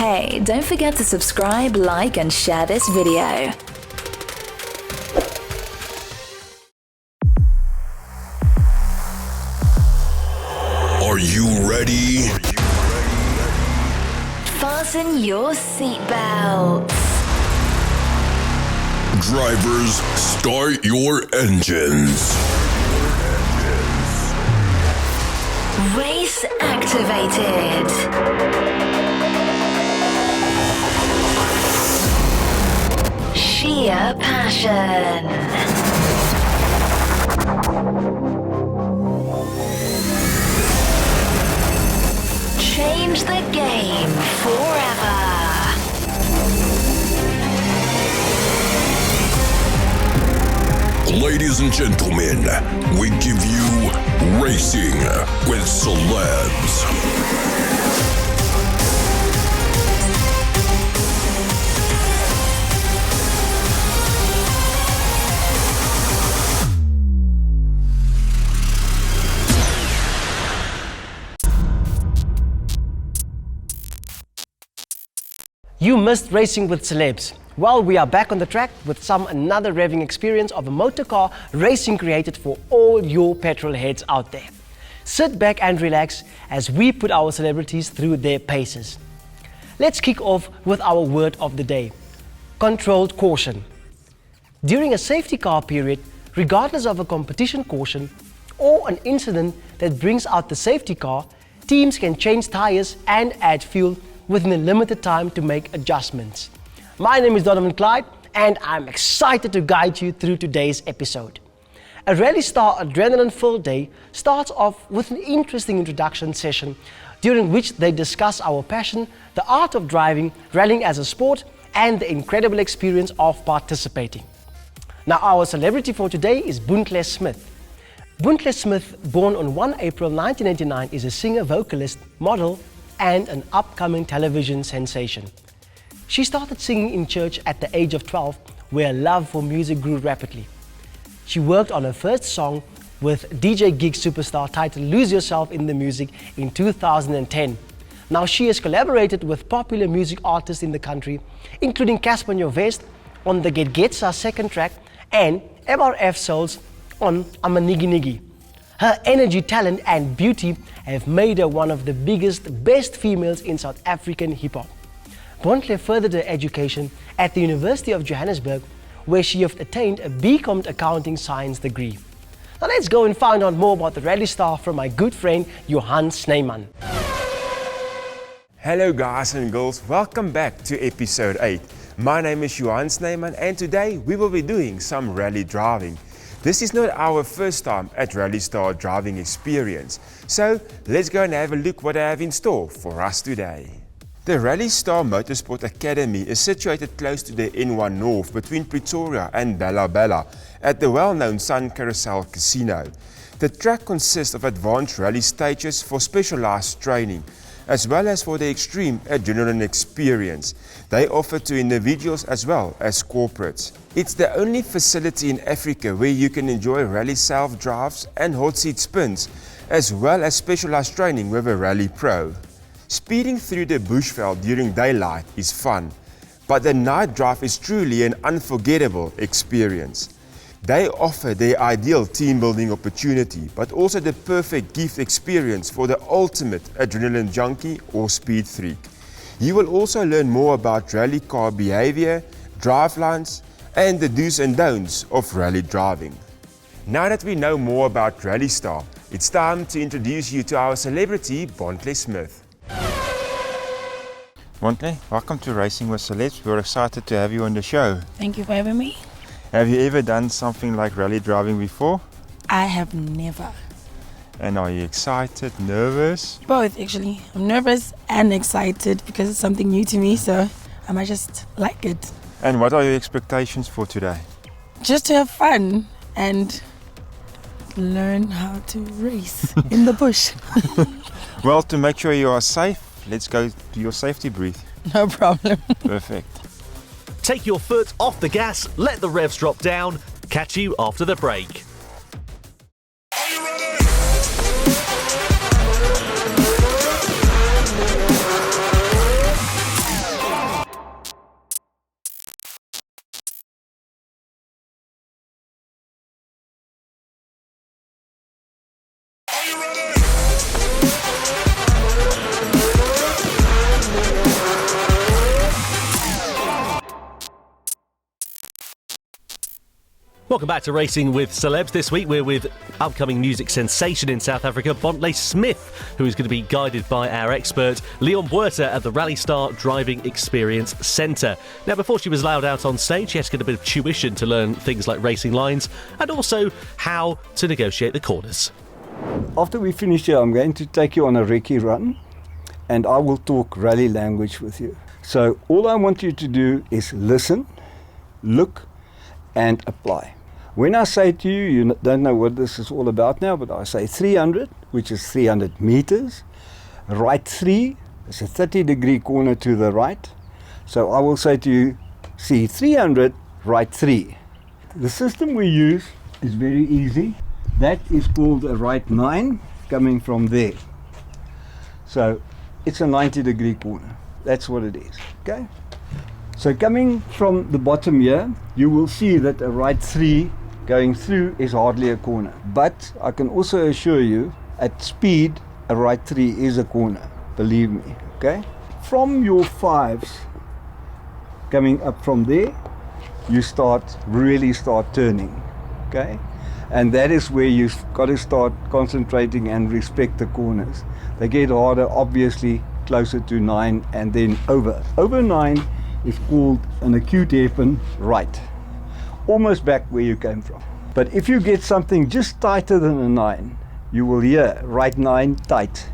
Hey, don't forget to subscribe, like and share this video. Are you ready? Fasten your seatbelts. Drivers, start your engines. Race activated. Sheer passion. Change the game forever. Ladies and gentlemen, we give you Racing with Celebs. You missed Racing with Celebs. Well, we are back on the track with another revving experience of a motor car racing created for all your petrol heads out there. Sit back and relax as we put our celebrities through their paces. Let's kick off with our word of the day: controlled caution. During a safety car period, regardless of a competition caution or an incident that brings out the safety car, teams can change tires and add fuel within a limited time to make adjustments. My name is Donovan Clyde and I'm excited to guide you through today's episode. A Rallystar adrenaline-filled day starts off with an interesting introduction session during which they discuss our passion, the art of driving, rallying as a sport, and the incredible experience of participating. Now, our celebrity for today is Bontle Smith. Bontle Smith, born on 1 April 1989, is a singer, vocalist, model, and an upcoming television sensation. She started singing in church at the age of 12, where love for music grew rapidly. She worked on her first song with DJ gig superstar titled Lose Yourself in the Music in 2010. Now she has collaborated with popular music artists in the country, including Casper Nyovest on the Get Getsa second track and MRF Souls on Amanigi Nigi. Her energy, talent and beauty have made her one of the biggest, best females in South African hip-hop. Bontle furthered her education at the University of Johannesburg, where she has attained a BCom accounting science degree. Now let's go and find out more about the Rallystar from my good friend Johan Snyman. Hello guys and girls, welcome back to episode 8. My name is Johan Snyman and today we will be doing some rally driving. This is not our first time at Rallystar driving experience, so let's go and have a look what I have in store for us today. The Rallystar Motorsport Academy is situated close to the N1 North between Pretoria and Bella Bella at the well-known Sun Carousel Casino. The track consists of advanced rally stages for specialized training, as well as for the extreme adrenaline experience they offer to individuals as well as corporates. It's the only facility in Africa where you can enjoy rally self-drives and hot seat spins, as well as specialized training with a rally pro. Speeding through the bushveld during daylight is fun, but the night drive is truly an unforgettable experience. They offer their ideal team building opportunity, but also the perfect gift experience for the ultimate adrenaline junkie or speed freak. You will also learn more about rally car behavior, drive lines, and the do's and don'ts of rally driving. Now that we know more about Rallystar, it's time to introduce you to our celebrity, Bontle Smith. Bontle, welcome to Racing with Celebs. We're excited to have you on the show. Thank you for having me. Have you ever done something like rally driving before? I have never. And are you excited, nervous? Both, actually. I'm nervous and excited because it's something new to me, so I might just like it. And what are your expectations for today? Just to have fun and learn how to race in the bush. Well, to make sure you are safe, let's go to your safety brief. No problem. Perfect. Take your foot off the gas, let the revs drop down. Catch you after the break. Welcome back to Racing with Celebs. This week we're with upcoming music sensation in South Africa, Bontle Smith, who is going to be guided by our expert Leon Buerta at the Rallystar Driving Experience Centre. Now, before she was allowed out on stage, she had to get a bit of tuition to learn things like racing lines and also how to negotiate the corners. After we finish here, I'm going to take you on a recce run and I will talk rally language with you. So all I want you to do is listen, look and apply. When I say to you, you don't know what this is all about now, but I say 300, which is 300 meters. Right 3 is a 30-degree corner to the right. So I will say to you, see 300, right 3. The system we use is very easy. That is called a right 9 coming from there. So it's a 90-degree corner. That's what it is, okay? So coming from the bottom here, you will see that a right 3 going through is hardly a corner. But I can also assure you, at speed, a right 3 is a corner, believe me, okay? From your 5s, coming up from there, you really start turning, okay? And that is where you've got to start concentrating and respect the corners. They get harder, obviously, closer to 9 and then over. Over 9 is called an acute hairpin right. Almost back where you came from. But if you get something just tighter than a 9, you will hear right 9 tight.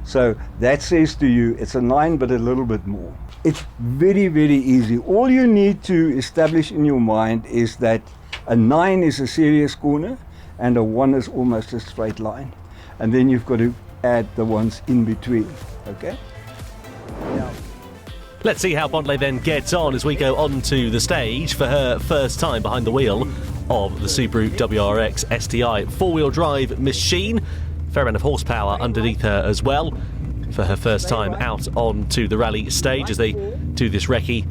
So that says to you it's a 9 but a little bit more. It's very, very easy. All you need to establish in your mind is that a 9 is a serious corner and a 1 is almost a straight line. And then you've got to add the ones in between, okay? Now, let's see how Bontle then gets on as we go onto the stage for her first time behind the wheel of the Subaru WRX STI four-wheel drive machine. Fair amount of horsepower underneath her as well for her first time out onto the rally stage as they do this recce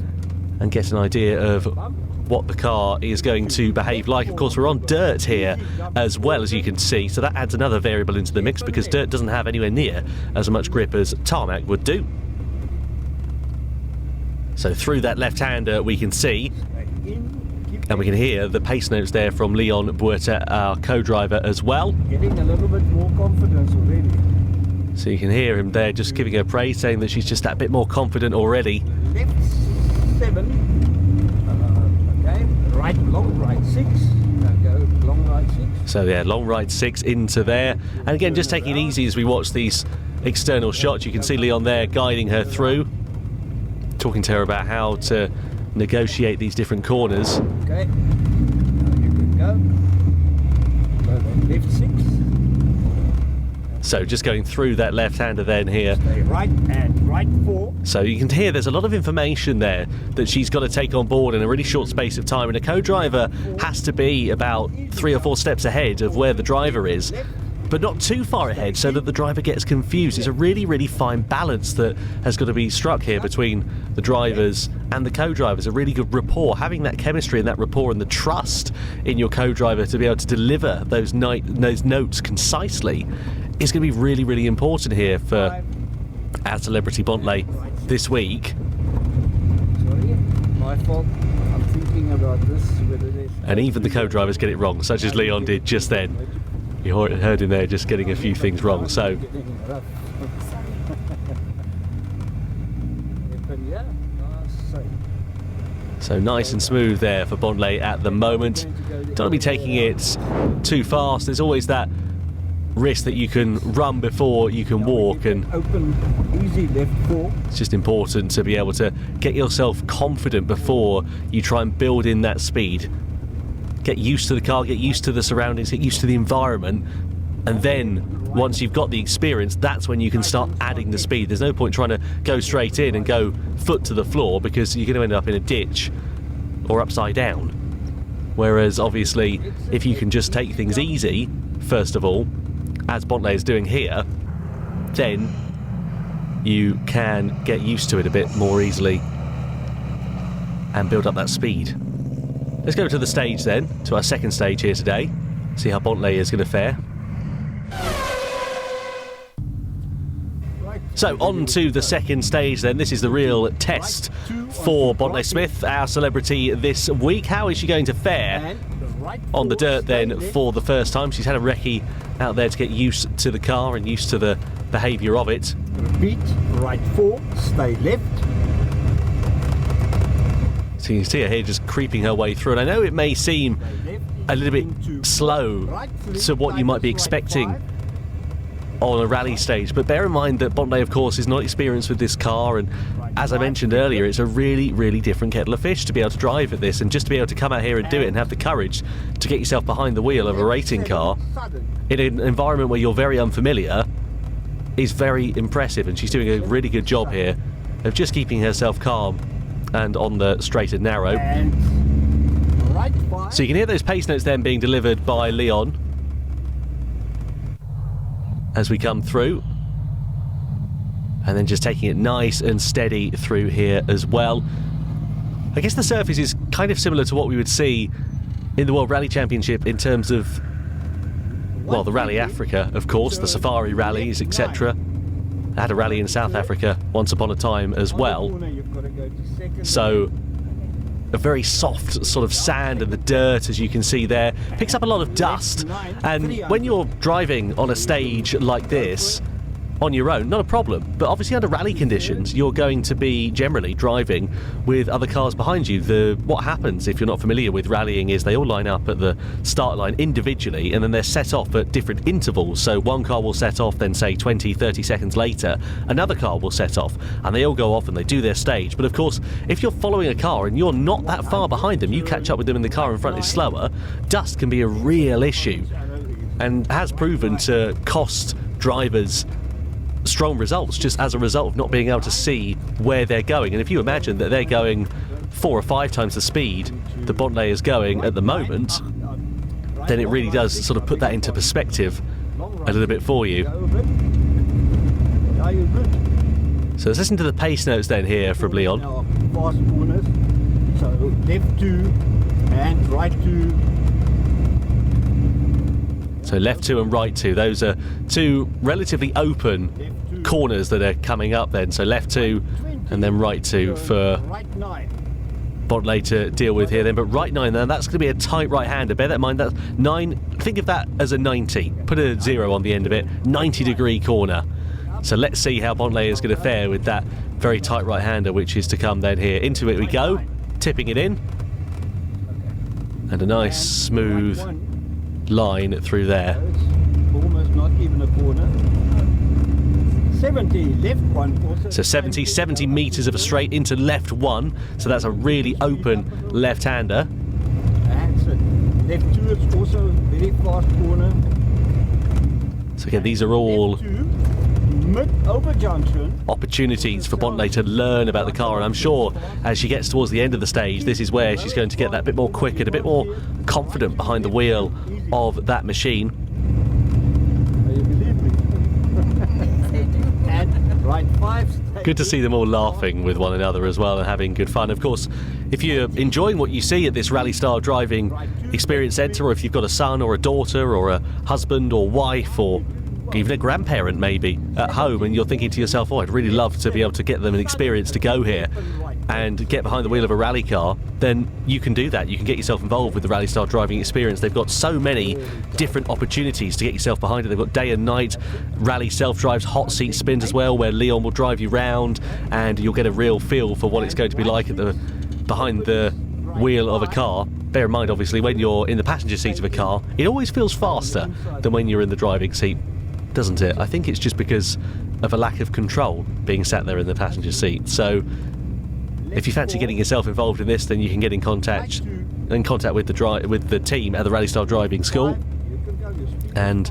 and get an idea of what the car is going to behave like. Of course, we're on dirt here as well, as you can see, so that adds another variable into the mix because dirt doesn't have anywhere near as much grip as tarmac would do. So through that left-hander we can see and we can hear the pace notes there from Leon Buerta, our co-driver as well. getting a little bit more confidence already. So you can hear him there just giving her praise, saying that she's just that bit more confident already. Left 7. Okay, right, long right 6. Go long right 6. So yeah, long right 6 into there. And again, just taking it easy as we watch these external shots. You can see Leon there guiding her through, talking to her about how to negotiate these different corners. Okay, now you can go. Go then left 6. So just going through that left-hander then here. Stay right and right 4. So you can hear there's a lot of information there that she's got to take on board in a really short space of time, and a co-driver has to be about 3 or 4 steps ahead of where the driver is, but not too far ahead so that the driver gets confused. It's a really, really fine balance that has got to be struck here between the drivers and the co-drivers. A really good rapport, having that chemistry and that rapport and the trust in your co-driver to be able to deliver those notes concisely is going to be really, really important here for our celebrity Bontle this week. Sorry, my fault. I'm thinking about this. Whether it is. And even the co-drivers get it wrong, such as Leon did just then. You heard him there just getting a few things wrong. So nice and smooth there for Bontle at the moment. Don't want to be taking it too fast. There's always that risk that you can run before you can walk, and Open, easy left 4. it's just important to be able to get yourself confident before you try and build in that speed. Get used to the car, get used to the surroundings, get used to the environment, and then once you've got the experience, that's when you can start adding the speed. There's no point trying to go straight in and go foot to the floor because you're going to end up in a ditch or upside down. Whereas obviously if you can just take things easy first of all, as Bontle is doing here, then you can get used to it a bit more easily and build up that speed. Let's go to the stage then, to our second stage here today, see how Bontle is going to fare. Right So on to the second stage then. This is the real test for Bontle Smith, our celebrity this week. How is she going to fare on the dirt then for the first time? She's had a recce out there to get used to the car and used to the behaviour of it. Repeat, right 4, stay left. So you can see her here just creeping her way through. And I know it may seem a little bit slow to what you might be expecting on a rally stage, but bear in mind that Bontle, of course, is not experienced with this car, and as I mentioned earlier, it's a really, really different kettle of fish to be able to drive at this, and just to be able to come out here and do it and have the courage to get yourself behind the wheel of a racing car in an environment where you're very unfamiliar is very impressive. And she's doing a really good job here of just keeping herself calm and on the straight and narrow. So you can hear those pace notes then being delivered by Leon as we come through, and then just taking it nice and steady through here as well. I guess the surface is kind of similar to what we would see in the World Rally Championship in terms of, well, the Rally Africa, of course, the safari rallies, etc. I had a rally in South Africa once upon a time as well. So a very soft sort of sand, and the dirt, as you can see there, picks up a lot of dust. And when you're driving on a stage like this on your own, not a problem, but obviously under rally conditions you're going to be generally driving with other cars behind you. What happens, if you're not familiar with rallying, is they all line up at the start line individually, and then they're set off at different intervals. So one car will set off, then say 20-30 seconds later another car will set off, and they all go off and they do their stage. But of course, if you're following a car and you're not that far behind them, you catch up with them and the car in front is slower, dust can be a real issue, and has proven to cost drivers strong results just as a result of not being able to see where they're going. And if you imagine that they're going 4 or 5 times the speed that Bontle is going at the moment, then it really does sort of put that into perspective a little bit for you. So let's listen to the pace notes then here from Leon. Fast corners, so left 2 and right 2. So left 2 and right 2, those are 2 relatively open corners that are coming up then. So left 2 and then right 2 for Bontle to deal with here then. But right 9, then that's going to be a tight right-hander. Bear that in mind, that's 9, think of that as a 90. Put a 0 on the end of it, 90-degree corner. So let's see how Bontle is going to fare with that very tight right-hander, which is to come then here. Into it we go, tipping it in. And a nice smooth line through there. Almost not even a corner. 70, left 1 also. So 70 metres of a straight into left 1. So that's a really open left-hander. And left 2 is also a very fast corner. So again, these are all Over junction. opportunities for Bontle to learn about the car, and I'm sure as she gets towards the end of the stage, this is where she's going to get that bit more quick and a bit more confident behind the wheel of that machine. You believe me? And right 5. Good to see them all laughing with one another as well and having good fun. Of course, if you're enjoying what you see at this Rallystar Driving Experience Centre, or if you've got a son or a daughter or a husband or wife or even a grandparent maybe at home, and you're thinking to yourself, oh, I'd really love to be able to get them an experience to go here and get behind the wheel of a rally car, then you can do that. You can get yourself involved with the Rallystar Driving Experience. They've got so many different opportunities to get yourself behind it. They've got day and night rally self-drives, hot seat spins as well, where Leon will drive you round and you'll get a real feel for what it's going to be like at the behind the wheel of a car. Bear in mind, obviously, when you're in the passenger seat of a car, it always feels faster than when you're in the driving seat, doesn't it? I think it's just because of a lack of control being sat there in the passenger seat. So if you fancy getting yourself involved in this, then you can get in contact with the team at the Rallystar Driving School. And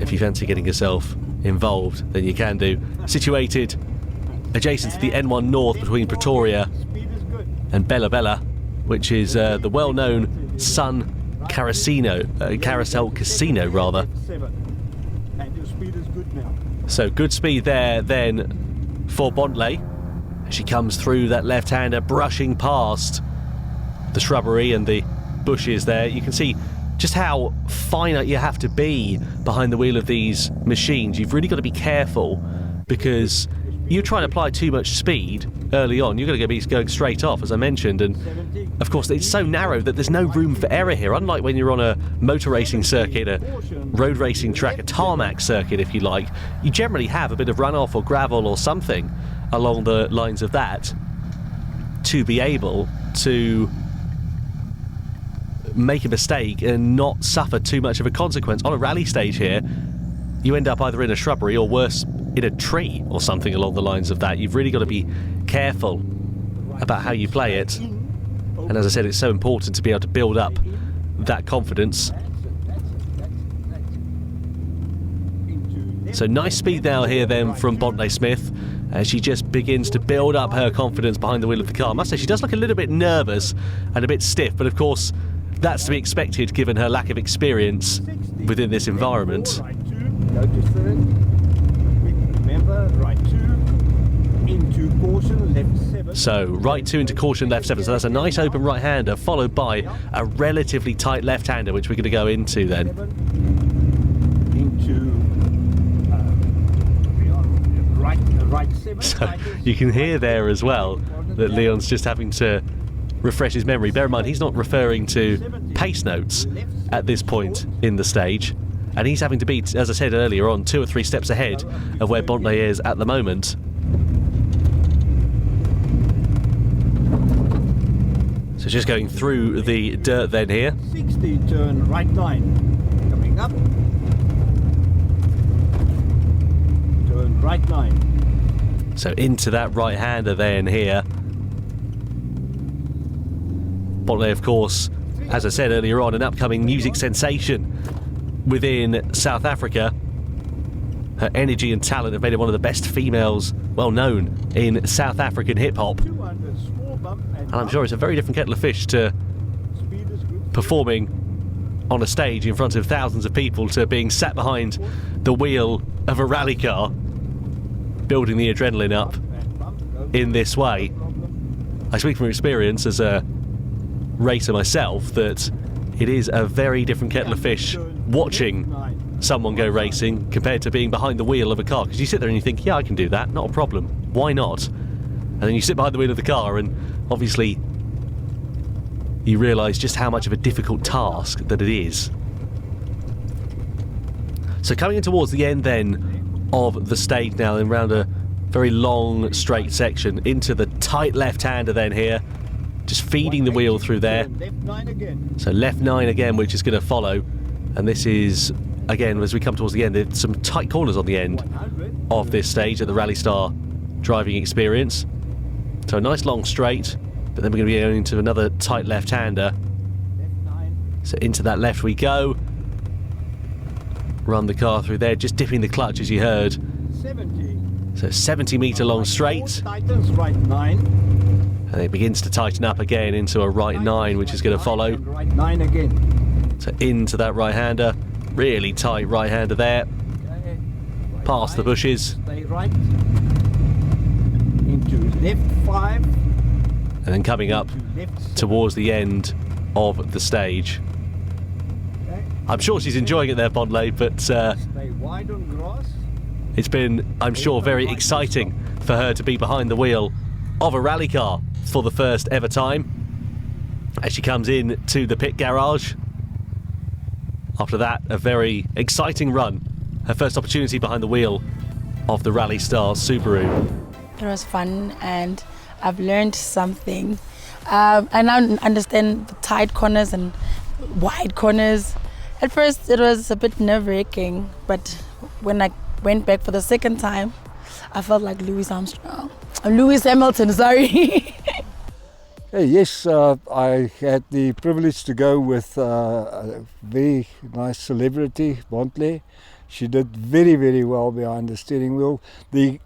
if you fancy getting yourself involved, then you can do. Situated adjacent to the N1 North between Pretoria and Bella Bella, which is the well-known Sun Carousel Casino rather. So good speed there then for Bontle. She comes through that left-hander, brushing past the shrubbery and the bushes there. You can see just how finite you have to be behind the wheel of these machines. You've really got to be careful because you try and apply too much speed early on, you're going to be going straight off, as I mentioned, and of course it's so narrow that there's no room for error here, unlike when you're on a motor racing circuit, a road racing track, a tarmac circuit if you like. You generally have a bit of runoff or gravel or something along the lines of that to be able to make a mistake and not suffer too much of a consequence. On a rally stage here, you end up either in a shrubbery or worse, in a tree or something along the lines of that. You've really got to be careful about how you play it. And as I said, it's so important to be able to build up that confidence. So nice speed now here then from Bontle Smith as she just begins to build up her confidence behind the wheel of the car. I must say she does look a little bit nervous and a bit stiff, but of course that's to be expected given her lack of experience within this environment. Go to third. Remember, right 2 into caution, left 7. So right 2 into caution, left 7. So that's a nice open right-hander followed by a relatively tight left-hander, which we're going to go into then. Into right 7. So you can hear there as well that Leon's just having to refresh his memory. Bear in mind, he's not referring to pace notes at this point in the stage. And he's having to beat, as I said earlier on, 2 or 3 steps ahead of where Bontle is at the moment. So just going through the dirt then here. 60, turn right 9. Coming up. Turn right 9. So into that right-hander then here. Bontle, of course, as I said earlier on, an upcoming music sensation within South Africa. Her energy and talent have made her one of the best females well known in South African hip-hop. And I'm sure it's a very different kettle of fish to performing on a stage in front of thousands of people to being sat behind the wheel of a rally car, building the adrenaline up in this way. I speak from experience as a racer myself that it is a very different kettle of fish watching someone go racing compared to being behind the wheel of a car, because you sit there and you think, yeah, I can do that, not a problem, why not? And then you sit behind the wheel of the car and obviously you realise just how much of a difficult task that it is. So coming in towards the end then of the stage now, and round a very long straight section into the tight left-hander then here, just feeding the wheel through there. So left 9 again, which is going to follow. And this is, again, as we come towards the end, there's some tight corners on the end of this stage at the Rallystar driving experience. So a nice long straight, but then we're going to be going into another tight left-hander. So into that left we go. Run the car through there, just dipping the clutch as you heard. 70. So 70-metre long straight. Tightens right 9. And it begins to tighten up again into a right 9, which is going to follow. Right 9 again. So into that right-hander. Really tight right-hander there. Past the bushes. Stay right. Into left 5. And then coming up towards the end of the stage. I'm sure she's enjoying it there, Bontle, but Stay wide on grass. it's been, I'm sure, very exciting for her to be behind the wheel of a rally car for the first ever time as she comes in to the pit garage. After that, a very exciting run. Her first opportunity behind the wheel of the Rallystar Subaru. It was fun and I've learned something. I now understand the tight corners and wide corners. At first it was a bit nerve-wracking, but when I went back for the second time, I felt like Lewis Hamilton, sorry. Hey, yes, I had the privilege to go with a very nice celebrity, Bontle. She did very, very well behind the steering wheel. The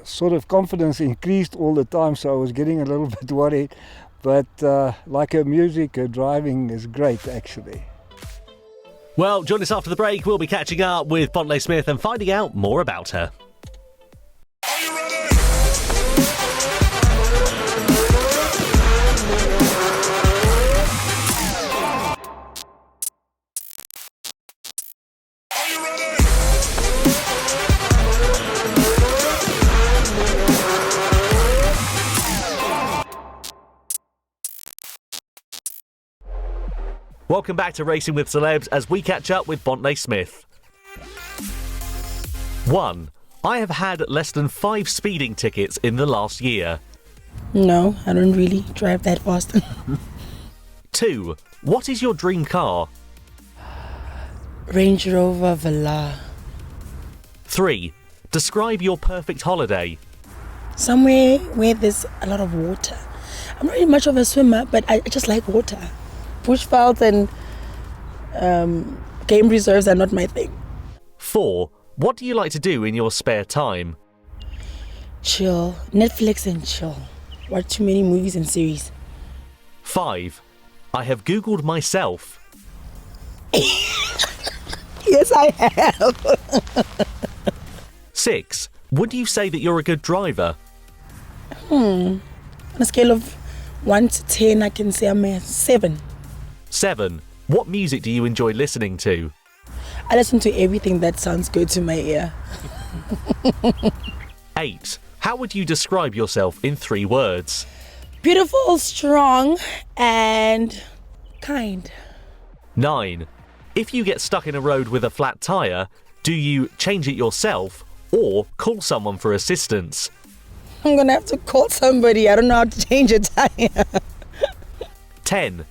sort of confidence increased all the time, so I was getting a little bit worried. But like her music, her driving is great, actually. Well, join us after the break. We'll be catching up with Bontle Smith and finding out more about her. Welcome back to Racing with Celebs as we catch up with Bontle Smith. 1. I have had less than 5 speeding tickets in the last year. No, I don't really drive that fast. 2. What is your dream car? Range Rover Velar. 3. Describe your perfect holiday. Somewhere where there's a lot of water. I'm not really much of a swimmer, but I just like water. Bushveld and game reserves are not my thing. 4. What do you like to do in your spare time? Chill. Netflix and chill. Watch too many movies and series. 5. I have Googled myself. Yes, I have. 6. Would you say that you're a good driver? On a scale of 1 to 10, I can say I'm a 7. 7. What music do you enjoy listening to? I listen to everything that sounds good to my ear. 8. How would you describe yourself in 3 words? Beautiful, strong, and kind. 9. If you get stuck in a road with a flat tyre, do you change it yourself or call someone for assistance? I'm gonna have to call somebody. I don't know how to change a tire. 10.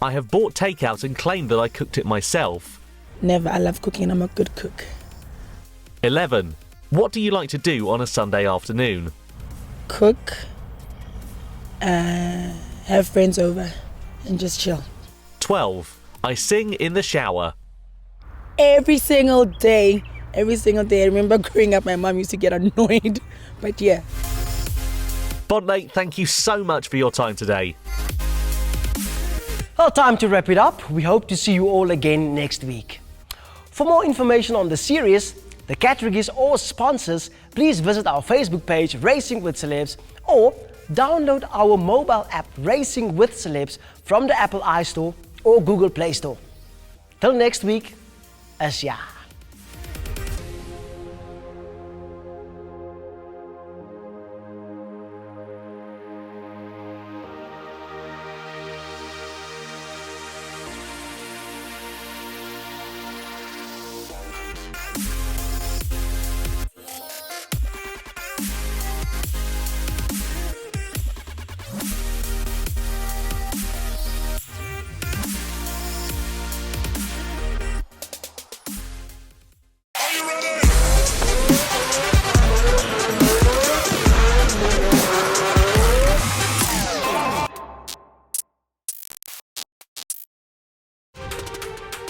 I have bought takeout and claimed that I cooked it myself. Never. I love cooking. I'm a good cook. 11. What do you like to do on a Sunday afternoon? Cook, have friends over, and just chill. 12. I sing in the shower. Every single day. Every single day. I remember growing up, my mom used to get annoyed. But yeah. Bontle, thank you so much for your time today. Well, time to wrap it up. We hope to see you all again next week. For more information on the series, the categories or sponsors, please visit our Facebook page, Racing with Celebs, or download our mobile app, Racing with Celebs, from the Apple iStore or Google Play Store. Till next week, Asja.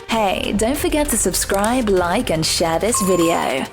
Hey, don't forget to subscribe, like and share this video.